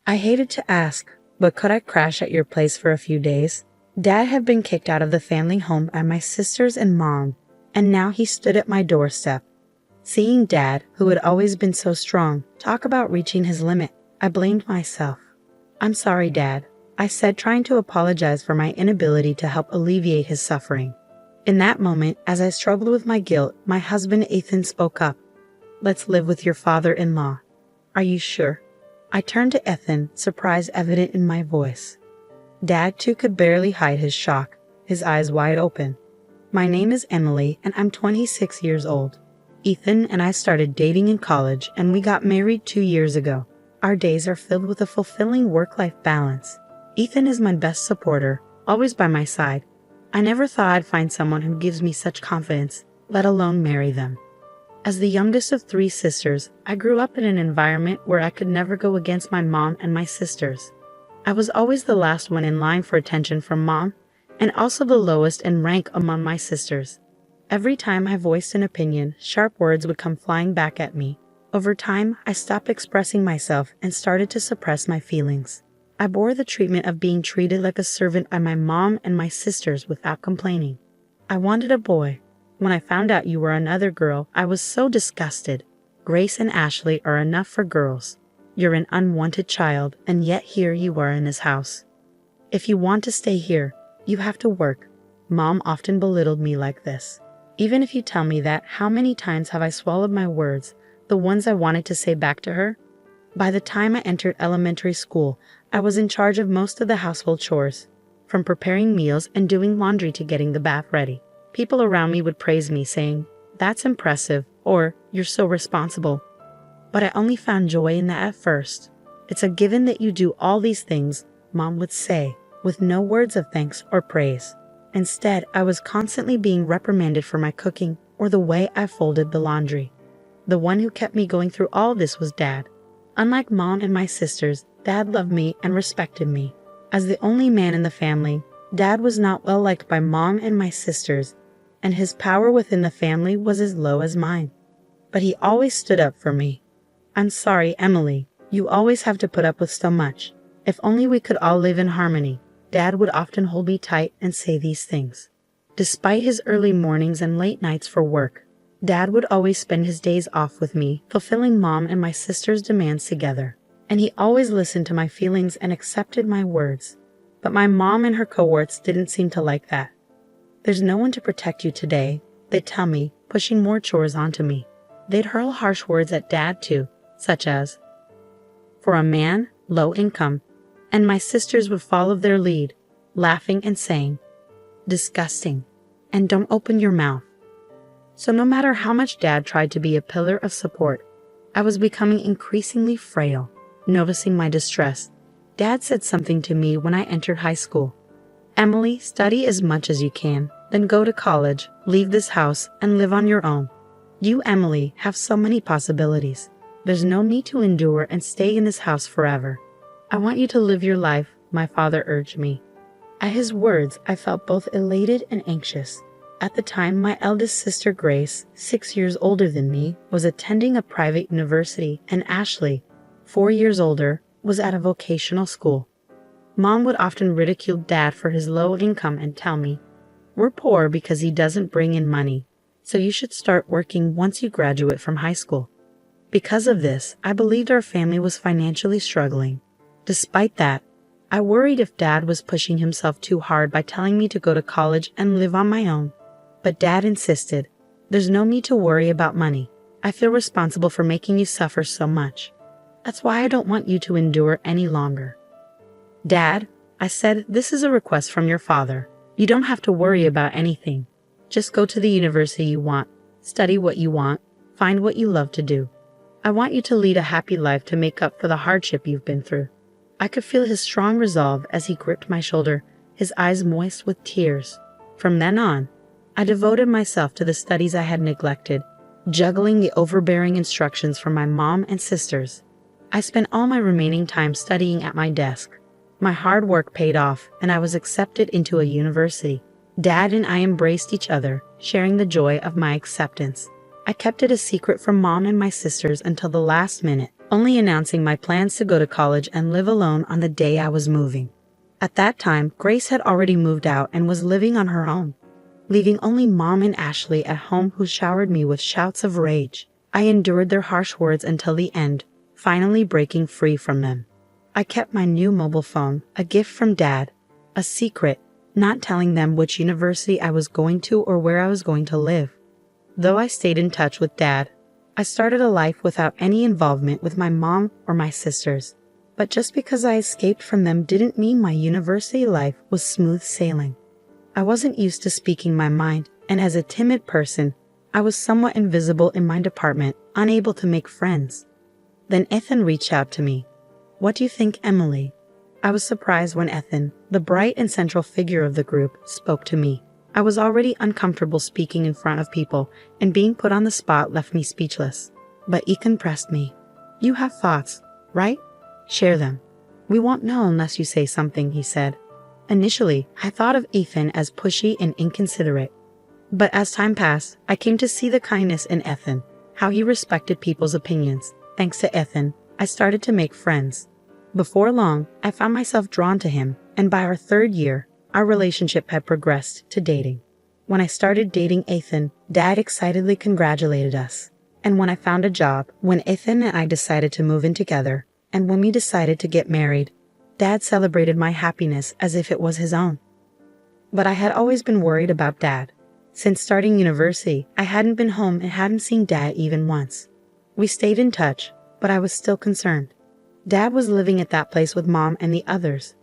I hated to ask, but could I crash at your place for a few days? Dad had been kicked out of the family home by my sisters and mom, and now he stood at my doorstep. Seeing Dad, who had always been so strong, talk about reaching his limit, I blamed myself. "I'm sorry, Dad," I said, trying to apologize for my inability to help alleviate his suffering. In that moment, as I struggled with my guilt, my husband Ethan spoke up. "Let's live with your father-in-law. Are you sure?" I turned to Ethan, surprise evident in my voice. Dad, too, could barely hide his shock, his eyes wide open. "My name is Emily, and I'm 26 years old. Ethan and I started dating in college, and we got married 2 years ago. Our days are filled with a fulfilling work-life balance. Ethan is my best supporter, always by my side. I never thought I'd find someone who gives me such confidence, let alone marry them." As the youngest of 3 sisters, I grew up in an environment where I could never go against my mom and my sisters. I was always the last one in line for attention from mom, and also the lowest in rank among my sisters. Every time I voiced an opinion, sharp words would come flying back at me. Over time, I stopped expressing myself and started to suppress my feelings. I bore the treatment of being treated like a servant by my mom and my sisters without complaining. I wanted a boy. When I found out you were another girl, I was so disgusted. Grace and Ashley are enough for girls. You're an unwanted child, and yet here you are in his house. If you want to stay here, you have to work. Mom often belittled me like this. Even if you tell me that, how many times have I swallowed my words, the ones I wanted to say back to her? By the time I entered elementary school, I was in charge of most of the household chores, from preparing meals and doing laundry to getting the bath ready. People around me would praise me, saying, "That's impressive," or "You're so responsible." But I only found joy in that at first. "It's a given that you do all these things," Mom would say, with no words of thanks or praise. Instead, I was constantly being reprimanded for my cooking or the way I folded the laundry. The one who kept me going through all this was Dad. Unlike Mom and my sisters, Dad loved me and respected me. As the only man in the family, Dad was not well liked by Mom and my sisters, and his power within the family was as low as mine. But he always stood up for me. "I'm sorry, Emily. You always have to put up with so much. If only we could all live in harmony." Dad would often hold me tight and say these things. Despite his early mornings and late nights for work, Dad would always spend his days off with me, fulfilling Mom and my sister's demands together. And he always listened to my feelings and accepted my words. But my mom and her cohorts didn't seem to like that. "There's no one to protect you today," they'd tell me, pushing more chores onto me. They'd hurl harsh words at Dad too, such as, "For a man, low income," and my sisters would follow their lead, laughing and saying, "Disgusting," and "Don't open your mouth." So no matter how much Dad tried to be a pillar of support, I was becoming increasingly frail. Noticing my distress, Dad said something to me when I entered high school. "Emily, study as much as you can, then go to college, leave this house, and live on your own. You, Emily, have so many possibilities. There's no need to endure and stay in this house forever. I want you to live your life," my father urged me. At his words, I felt both elated and anxious. At the time, my eldest sister Grace, 6 years older than me, was attending a private university, and Ashley, 4 years older, was at a vocational school. Mom would often ridicule Dad for his low income and tell me, "We're poor because he doesn't bring in money, so you should start working once you graduate from high school." Because of this, I believed our family was financially struggling. Despite that, I worried if Dad was pushing himself too hard by telling me to go to college and live on my own. But Dad insisted, "There's no need to worry about money. I feel responsible for making you suffer so much. That's why I don't want you to endure any longer." "Dad," I said, "this is a request from your father. You don't have to worry about anything. Just go to the university you want, study what you want, find what you love to do. I want you to lead a happy life to make up for the hardship you've been through." I could feel his strong resolve as he gripped my shoulder, his eyes moist with tears. From then on, I devoted myself to the studies I had neglected, juggling the overbearing instructions from my mom and sisters. I spent all my remaining time studying at my desk. My hard work paid off, and I was accepted into a university. Dad and I embraced each other, sharing the joy of my acceptance. I kept it a secret from Mom and my sisters until the last minute, only announcing my plans to go to college and live alone on the day I was moving. At that time, Grace had already moved out and was living on her own, leaving only Mom and Ashley at home, who showered me with shouts of rage. I endured their harsh words until the end, finally breaking free from them. I kept my new mobile phone, a gift from Dad, a secret, not telling them which university I was going to or where I was going to live. Though I stayed in touch with Dad, I started a life without any involvement with my mom or my sisters. But just because I escaped from them didn't mean my university life was smooth sailing. I wasn't used to speaking my mind, and as a timid person, I was somewhat invisible in my department, unable to make friends. Then Ethan reached out to me. "What do you think, Emily?" I was surprised when Ethan, the bright and central figure of the group, spoke to me. I was already uncomfortable speaking in front of people, and being put on the spot left me speechless. But Ethan pressed me. "You have thoughts, right? Share them. We won't know unless you say something," he said. Initially, I thought of Ethan as pushy and inconsiderate. But as time passed, I came to see the kindness in Ethan, how he respected people's opinions. Thanks to Ethan, I started to make friends. Before long, I found myself drawn to him, and by our 3rd year, our relationship had progressed to dating. When I started dating Ethan, Dad excitedly congratulated us. And when I found a job, when Ethan and I decided to move in together, and when we decided to get married, Dad celebrated my happiness as if it was his own. But I had always been worried about Dad. Since starting university, I hadn't been home and hadn't seen Dad even once. We stayed in touch, but I was still concerned. Dad was living at that place with Mom and the others.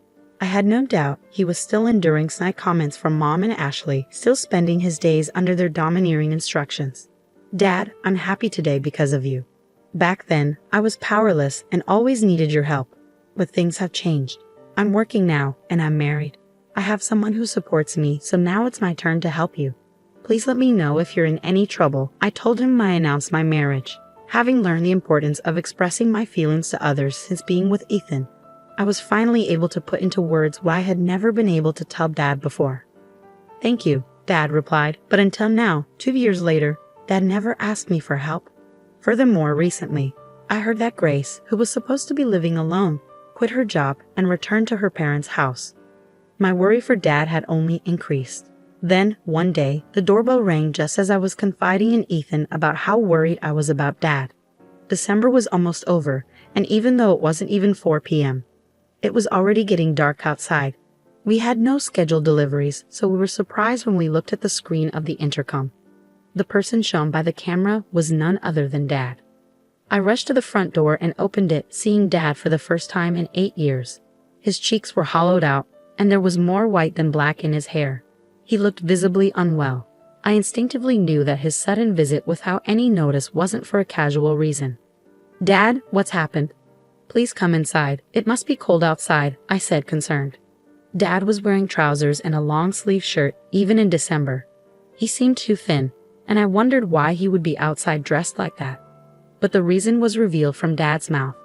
I had no doubt he was still enduring snide comments from Mom and Ashley, still spending his days under their domineering instructions. "Dad, I'm happy today because of you. Back then, I was powerless and always needed your help. But things have changed. I'm working now, and I'm married. I have someone who supports me, so now it's my turn to help you. Please let me know if you're in any trouble." I told him I announced my marriage, having learned the importance of expressing my feelings to others since being with Ethan. I was finally able to put into words what I had never been able to tell Dad before. "Thank you," Dad replied, but until now, 2 years later, Dad never asked me for help. Furthermore, recently, I heard that Grace, who was supposed to be living alone, quit her job and returned to her parents' house. My worry for Dad had only increased. Then, one day, the doorbell rang just as I was confiding in Ethan about how worried I was about Dad. December was almost over, and even though it wasn't even 4 p.m., it was already getting dark outside. We had no scheduled deliveries, so we were surprised when we looked at the screen of the intercom. The person shown by the camera was none other than Dad. I rushed to the front door and opened it, seeing Dad for the first time in 8 years. His cheeks were hollowed out, and there was more white than black in his hair. He looked visibly unwell. I instinctively knew that his sudden visit without any notice wasn't for a casual reason. "Dad, what's happened?" "Please come inside. It must be cold outside," I said, concerned. Dad was wearing trousers and a long-sleeve shirt, even in December. He seemed too thin, and I wondered why he would be outside dressed like that. But the reason was revealed from Dad's mouth.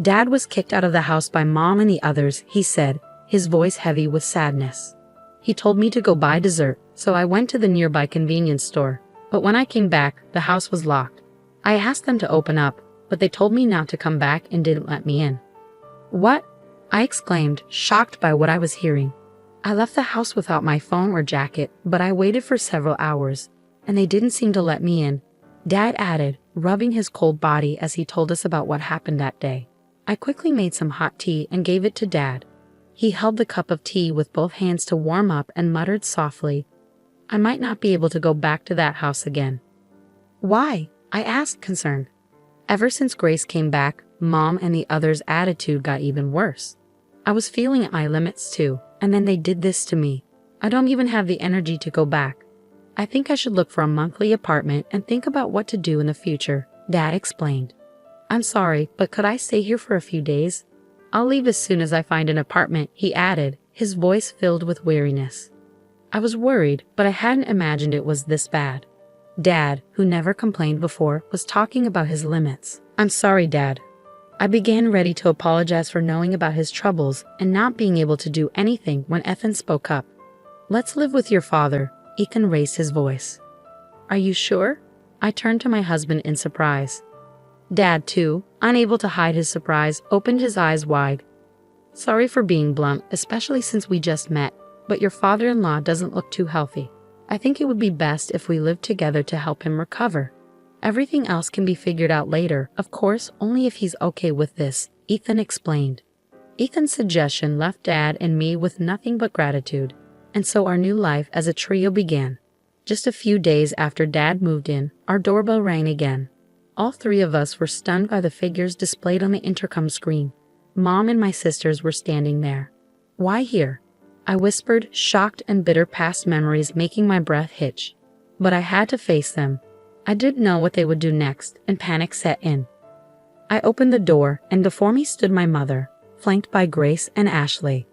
"Dad was kicked out of the house by Mom and the others," he said, his voice heavy with sadness. "He told me to go buy dessert, so I went to the nearby convenience store. But when I came back, the house was locked. I asked them to open up, but they told me not to come back and didn't let me in." "What?" I exclaimed, shocked by what I was hearing. "I left the house without my phone or jacket, but I waited for several hours, and they didn't seem to let me in," Dad added, rubbing his cold body as he told us about what happened that day. I quickly made some hot tea and gave it to Dad. He held the cup of tea with both hands to warm up and muttered softly, "I might not be able to go back to that house again." "Why?" I asked, concerned. Ever since Grace came back, Mom and the others' attitude got even worse. I was feeling at my limits too, and then they did this to me. I don't even have the energy to go back. I think I should look for a monthly apartment and think about what to do in the future, Dad explained. "I'm sorry, but could I stay here for a few days? I'll leave as soon as I find an apartment," he added, his voice filled with weariness. I was worried, but I hadn't imagined it was this bad. Dad, who never complained before, was talking about his limits. "I'm sorry, Dad." I began ready to apologize for knowing about his troubles and not being able to do anything when Ethan spoke up. "Let's live with your father." Ethan raised his voice. "Are you sure?" I turned to my husband in surprise. Dad, too, unable to hide his surprise, opened his eyes wide. Sorry for being blunt, especially since we just met, but your father-in-law doesn't look too healthy. I think it would be best if we lived together to help him recover. Everything else can be figured out later, of course, only if he's okay with this, Ethan explained. Ethan's suggestion left Dad and me with nothing but gratitude, and so our new life as a trio began. Just a few days after Dad moved in, our doorbell rang again. All three of us were stunned by the figures displayed on the intercom screen. Mom and my sisters were standing there. "Why here?" I whispered, shocked and bitter, past memories making my breath hitch. But I had to face them. I didn't know what they would do next, and panic set in. I opened the door, and before me stood my mother, flanked by Grace and Ashley.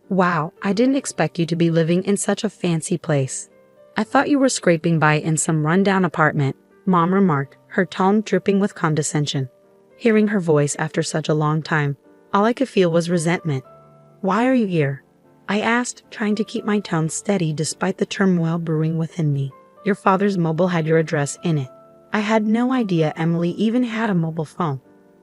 "Wow, I didn't expect you to be living in such a fancy place. I thought you were scraping by in some rundown apartment," Mom remarked, her tone dripping with condescension. Hearing her voice after such a long time, all I could feel was resentment. "Why are you here?" I asked, trying to keep my tone steady despite the turmoil brewing within me. "Your father's mobile had your address in it." I had no idea Emily even had a mobile phone.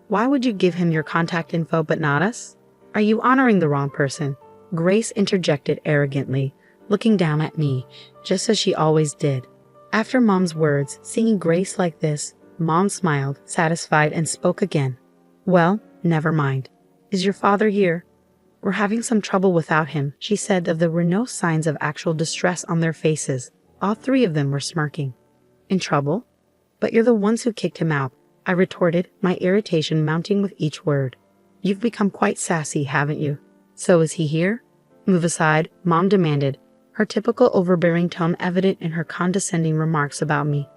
"Why would you give him your contact info but not us? Are you honoring the wrong person?" Grace interjected arrogantly, looking down at me, just as she always did. After Mom's words, seeing Grace like this, Mom smiled, satisfied, and spoke again. "Well, never mind. Is your father here?" "We're having some trouble without him," she said, though there were no signs of actual distress on their faces. All three of them were smirking. "In trouble? But you're the ones who kicked him out," I retorted, my irritation mounting with each word. "You've become quite sassy, haven't you? So is he here?" "Move aside," Mom demanded, her typical overbearing tone evident in her condescending remarks about me.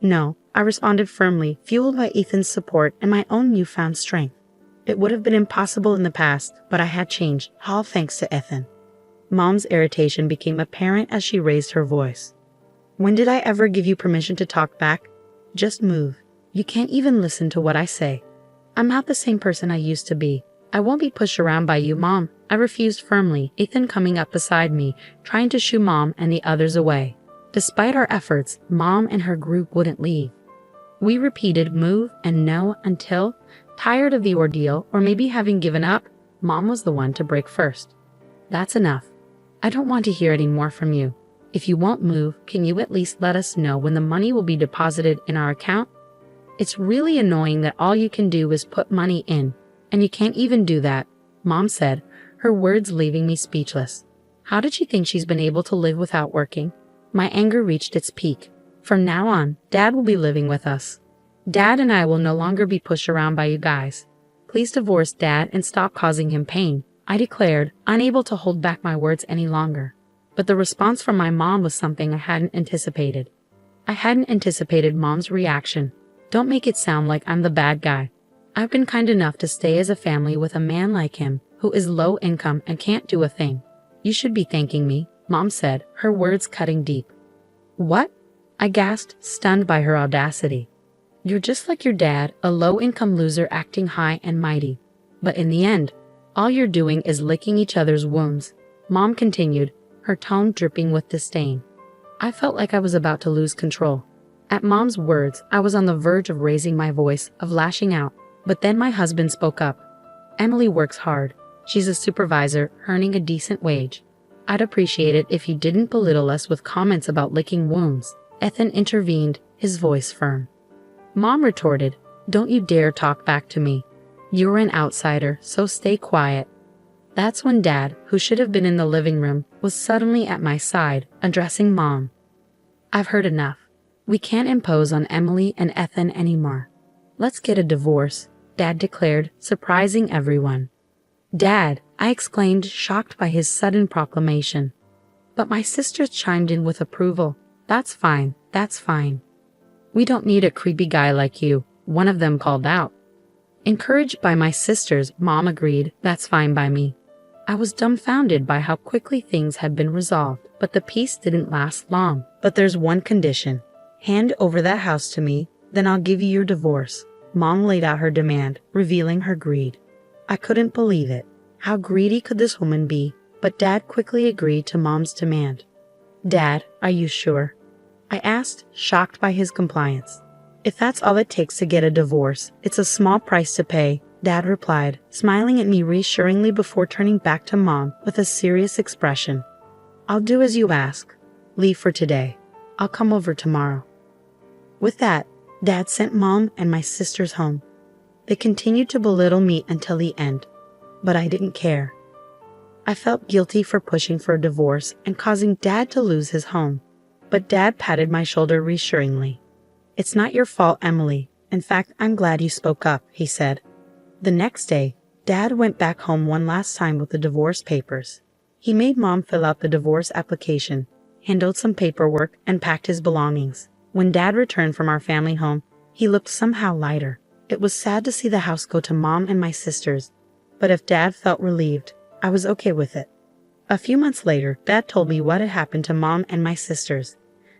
"No," I responded firmly, fueled by Ethan's support and my own newfound strength. It would have been impossible in the past, but I had changed, all thanks to Ethan. Mom's irritation became apparent as she raised her voice. "When did I ever give you permission to talk back? Just move. You can't even listen to what I say. I'm not the same person I used to be. I won't be pushed around by you, Mom," I refused firmly, Ethan coming up beside me, trying to shoo Mom and the others away. Despite our efforts, Mom and her group wouldn't leave. We repeated move and no until, tired of the ordeal or maybe having given up, Mom was the one to break first. "That's enough. I don't want to hear any more from you. If you won't move, can you at least let us know when the money will be deposited in our account? It's really annoying that all you can do is put money in, and you can't even do that," Mom said, her words leaving me speechless. How did she think she's been able to live without working? My anger reached its peak. From now on, Dad will be living with us. Dad and I will no longer be pushed around by you guys. Please divorce Dad and stop causing him pain, I declared, unable to hold back my words any longer. But the response from my mom was something I hadn't anticipated. I hadn't anticipated Mom's reaction. "Don't make it sound like I'm the bad guy. I've been kind enough to stay as a family with a man like him, who is low income and can't do a thing. You should be thanking me," Mom said, her words cutting deep. "What?" I gasped, stunned by her audacity. "You're just like your dad, a low-income loser acting high and mighty. But in the end, all you're doing is licking each other's wounds," Mom continued, her tone dripping with disdain. I felt like I was about to lose control. At Mom's words, I was on the verge of raising my voice, of lashing out. But then my husband spoke up. "Emily works hard. She's a supervisor, earning a decent wage. I'd appreciate it if you didn't belittle us with comments about licking wounds," Ethan intervened, his voice firm. Mom retorted, "Don't you dare talk back to me. You're an outsider, so stay quiet." That's when Dad, who should have been in the living room, was suddenly at my side, addressing Mom. "I've heard enough. We can't impose on Emily and Ethan anymore. Let's get a divorce," Dad declared, surprising everyone. "Dad," I exclaimed, shocked by his sudden proclamation. But my sisters chimed in with approval. That's fine. We don't need a creepy guy like you," one of them called out. Encouraged by my sisters, Mom agreed, "That's fine by me." I was dumbfounded by how quickly things had been resolved, but the peace didn't last long. "But there's one condition. Hand over that house to me, then I'll give you your divorce." Mom laid out her demand, revealing her greed. I couldn't believe it. How greedy could this woman be? But Dad quickly agreed to Mom's demand. "Dad, are you sure?" I asked, shocked by his compliance. If that's all it takes to get a divorce, it's a small price to pay, Dad replied, smiling at me reassuringly before turning back to Mom with a serious expression. I'll do as you ask. Leave for today. I'll come over tomorrow. With that, Dad sent Mom and my sisters home. They continued to belittle me until the end, but I didn't care. I felt guilty for pushing for a divorce and causing Dad to lose his home, but Dad patted my shoulder reassuringly. It's not your fault, Emily. In fact, I'm glad you spoke up, he said. The next day, Dad went back home one last time with the divorce papers. He made Mom fill out the divorce application, handled some paperwork, and packed his belongings. When Dad returned from our family home, he looked somehow lighter. It was sad to see the house go to Mom and my sisters, but if Dad felt relieved, I was okay with it. A few months later, Dad told me what had happened to Mom and my sisters.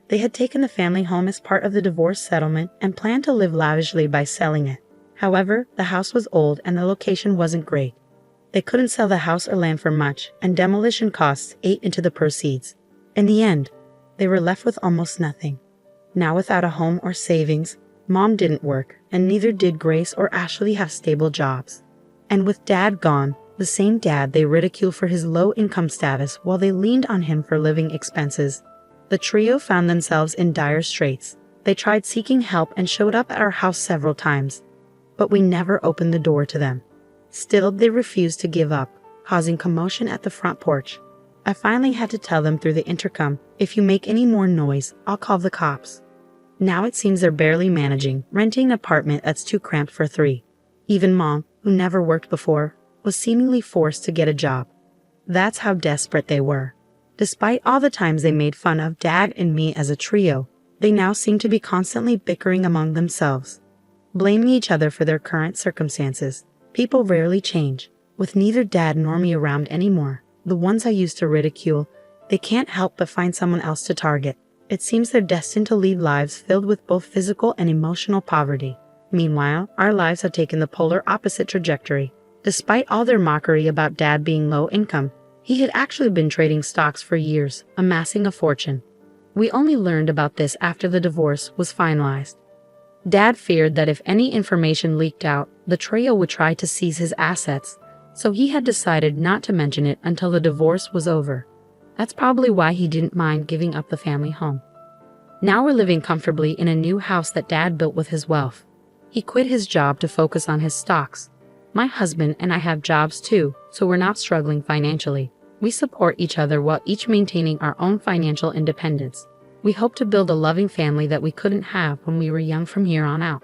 They had taken the family home as part of the divorce settlement and planned to live lavishly by selling it. However, the house was old and the location wasn't great. They couldn't sell the house or land for much, and demolition costs ate into the proceeds. In the end, they were left with almost nothing. Now without a home or savings, Mom didn't work, and neither did Grace or Ashley have stable jobs. And with Dad gone, the same Dad they ridiculed for his low income status while they leaned on him for living expenses, the trio found themselves in dire straits. They tried seeking help and showed up at our house several times, but we never opened the door to them. Still, they refused to give up, causing commotion at the front porch. I finally had to tell them through the intercom, if you make any more noise, I'll call the cops. Now it seems they're barely managing, renting an apartment that's too cramped for three. Even Mom, who never worked before, was seemingly forced to get a job. That's how desperate they were. Despite all the times they made fun of Dad and me as a trio, they now seem to be constantly bickering among themselves, blaming each other for their current circumstances. People rarely change. With neither Dad nor me around anymore, the ones I used to ridicule, they can't help but find someone else to target. It seems they're destined to lead lives filled with both physical and emotional poverty. Meanwhile, our lives have taken the polar opposite trajectory. Despite all their mockery about Dad being low income, he had actually been trading stocks for years, amassing a fortune. We only learned about this after the divorce was finalized. Dad feared that if any information leaked out, the trio would try to seize his assets, so he had decided not to mention it until the divorce was over. That's probably why he didn't mind giving up the family home. Now we're living comfortably in a new house that Dad built with his wealth. He quit his job to focus on his stocks. My husband and I have jobs too, so we're not struggling financially. We support each other while each maintaining our own financial independence. We hope to build a loving family that we couldn't have when we were young from here on out.